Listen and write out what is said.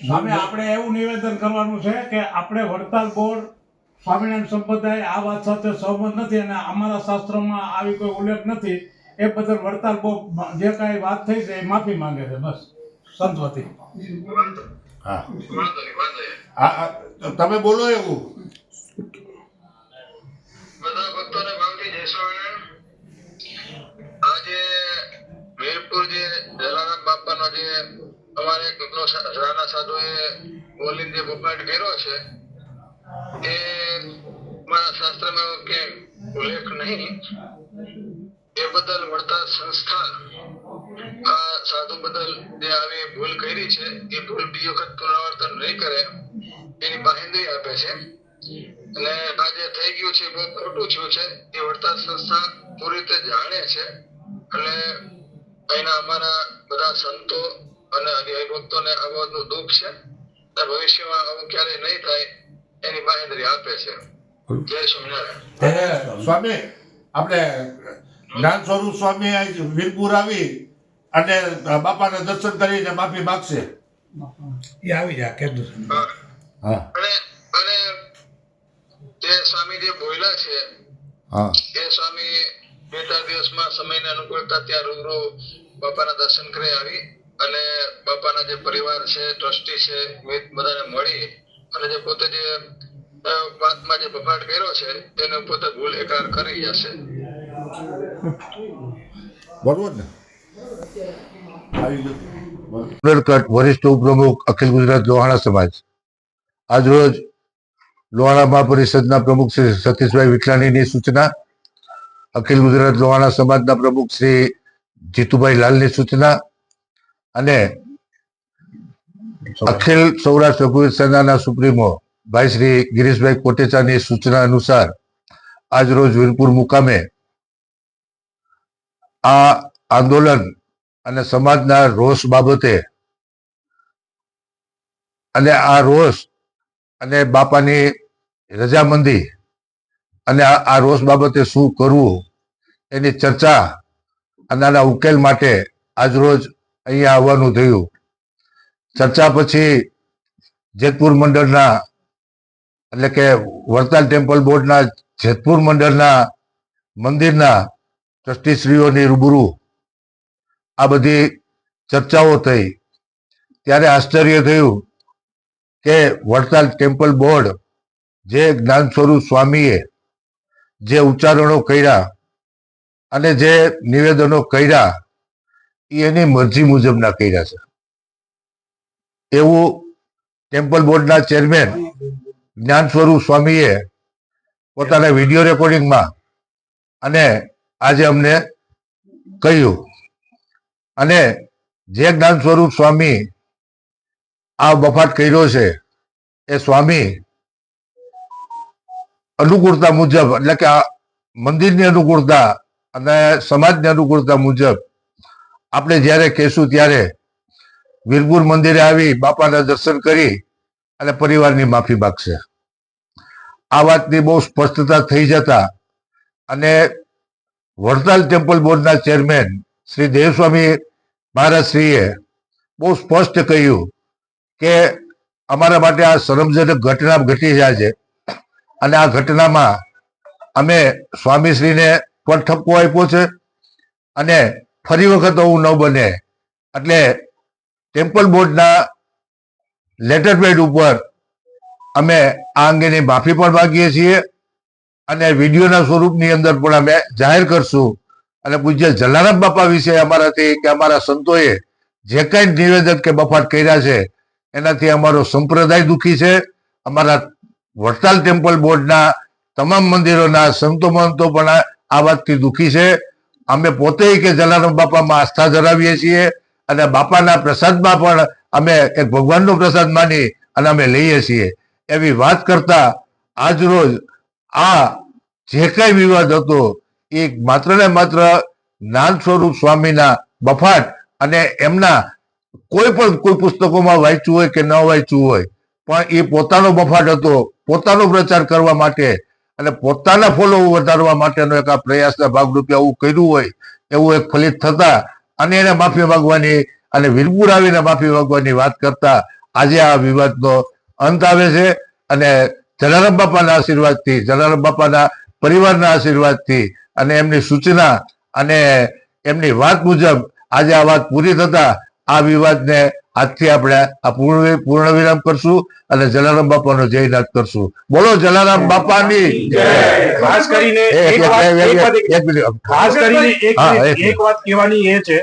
સામે આપણે એવું નિવેદન કરવાનું છે કે આપણે વડતાલ બોર્ડ સ્વામિનારાયણ સંપ્રદાય આ વાત સાથે સહમત નથી અને અમારા શાસ્ત્રમાં આવી કોઈ ઉલ્લેખ નથી. એ બદલ વડતાલ બોર્ડ જે કાંઈ વાત થઈ છે એ માફી માંગે છે, બસ સંતવતી. હા હા, તમે બોલો એવું. બધા ભક્તોને ભાવથી જય સ્વામિનારાયણ. આજે વીરપુર જે જલારામ બાપાનો જે અમારે રાણા સાધુએ બોલીને જે બફાટ કર્યો છે એ મારા શાસ્ત્રમાં કે ઉલ્લેખ નહીં. એ બદલ વડતાલ સંસ્થા આ સાધુ બદલ જે આવી ભૂલ કરી છે એ ભૂલ બીજી વખત પુનરાવર્તન નહીં કરે એની બાહેંધરી આપે છે. અને આ જે થઈ ગયું છે બહુ ખોટું થયું છે એ વડતાલ સંસ્થા પૂરી રીતે જાણે છે. એટલે અહીંના અમારા બધા સંતો અને હરિભક્તોને આ બાબતનું દુઃખ છે. ભવિષ્યમાં આવું ક્યારેય નહીં થાય એની બાહેંધરી આપે છે. જય સ્વામિનારાયણ. સ્વામી, આપણે જ્ઞાન સ્વરૂપ સ્વામી વીરપુર આવી અને બાપાના દર્શન કરીને માફી માગશે. એ આવી જાય કીધું. હા અને જે સ્વામી જે બોલ્યા છે હા એ સ્વામી 2-4 દિવસમાં સમયને અનુકૂળતા ત્યાં રૂબરૂ બાપાના દર્શન કરી આવી અને બાપાના જે પરિવાર છે, ટ્રસ્ટી છે, બધાને મળી અને જે પોતે જે વાતમાં જે બફાટ કર્યો છે તેને પોતે ભૂલ એકરાર કરી જશે. બરોબર ને? વરિષ્ઠ ઉપપ્રમુખ અખિલ ગુજરાત લોહાણા સમાજ આજરોજ લોહાણા મહાપરિષદના પ્રમુખ શ્રી સતીશભાઈ વિઠલાણીની સૂચના, અખિલ ગુજરાત લોહાણા સમાજના પ્રમુખ શ્રી જીતુભાઈ લાલની સૂચના અને અખિલ સૌરાષ્ટ્ર રઘુવીર સેનાના સુપ્રીમો ભાઈ શ્રી ગિરીશભાઈ કોટેચાની સૂચના અનુસાર આજરોજ વીરપુર મુકામે આ આંદોલન અને સમાજના રોષ બાબતે અને આ રોષ અને બાપાની રજામંદી અને આ રોષ બાબતે શું કરવું એની ચર્ચા અને આના ઉકેલ માટે આજરોજ અહીંયા આવવાનું થયું. ચર્ચા પછી જેતપુર મંડળના એટલે કે વડતાલ ટેમ્પલ બોર્ડના જેતપુર મંડળના મંદિરના ટ્રસ્ટીશ્રીઓની રૂબરૂ આ બધી ચર્ચાઓ થઈ. ત્યારે આશ્ચર્ય થયું કે વડતાલ ટેમ્પલ બોર્ડ જે જ્ઞાન સ્વરૂપ સ્વામીએ જે ઉચ્ચારણો કર્યા અને જે નિવેદનો કર્યા એ એની મરજી મુજબના કર્યા છે એવું ટેમ્પલ બોર્ડના ચેરમેન જ્ઞાન સ્વરૂપ સ્વામીએ પોતાના વિડીયો રેકોર્ડિંગમાં અને આજે અમને કહ્યું. અને જે જ્ઞાન સ્વરૂપ સ્વામી આ બફાટ કર્યો છે એ સ્વામી અનુકૂળતા મુજબ એટલે કે આ મંદિરની અનુકૂળતા અને સમાજની અનુકૂળતા મુજબ આપણે જ્યારે કહેશું ત્યારે વીરપુર મંદિરે આવી બાપાના દર્શન કરી અને પરિવારની માફી માગશે. આ વાતની બહુ સ્પષ્ટતા થઈ જતા અને વડતાલ ટેમ્પલ બોર્ડના ચેરમેન શ્રી દેવસ્વામી મહારાજશ્રીએ બહુ સ્પષ્ટ કહ્યું કે અમારા માટે આ શરમજનક ઘટના ઘટી જાય છે અને આ ઘટનામાં અમે સ્વામીશ્રીને પણ ઠપકો આપ્યો છે અને ફરી વખત આવું ન બને એટલે ટેમ્પલ બોર્ડના લેટર પેડ ઉપર અમે આ અંગેની માફી પણ માગીએ છીએ અને વિડીયોના સ્વરૂપની અંદર પણ અમે જાહેર કરશું. અને પૂજ્ય જલારામ બાપા વિશે અમારાથી કે અમારા સંતોએ જે કાંઈ નિવેદન કે બફાટ કર્યા છે એનાથી અમારો સંપ્રદાય દુઃખી છે. અમારા વડતાલ ટેમ્પલ બોર્ડના તમામ મંદિરોના સંતો મહંતો પણ આ વાતથી દુઃખી છે. અમે પોતે કે જલારામ બાપામાં આસ્થા ધરાવીએ છીએ અને બાપાના પ્રસાદમાં પણ અમે એક ભગવાનનો પ્રસાદ માની અને અમે લઈએ છીએ એવી વાત કરતા આજરોજ આ જે કઈ વિવાદ હતો એ માત્ર ને માત્ર જ્ઞાન સ્વરૂપ સ્વામીના બફાટ અને એમના કોઈ પુસ્તકોમાં વાંચ્યું હોય કે ન વાંચ્યું હોય પણ એ પોતાનો બફાટ હતો, પોતાનો પ્રચાર કરવા માટે અને પોતાના ફોલો વધારવા માટેનો એક આ પ્રયાસના ભાગરૂપે આવું કર્યું હોય એવું એક ફલિત થતા અને એને માફી માંગવાની અને વીરપુર આવીને માફી માંગવાની વાત કરતા આજે આ વિવાદનો અંત આવે છે. અને જલારામ બાપાના આશીર્વાદથી, જલારામ બાપાના પરિવારના આશીર્વાદથી અને એમની સૂચના અને એમની વાત મુજબ આજે આ વાત પૂરી થતા આ વિવાદને આજથી આપણે આ પૂર્ણ વિરામ કરશું અને જલારામ બાપાનો જયનાથ કરશું. બોલો જલારામ બાપાની જય. ખાસ કરીને એક એક વાત મિનિટ. ખાસ કરીને એક વાત કહેવાની એ છે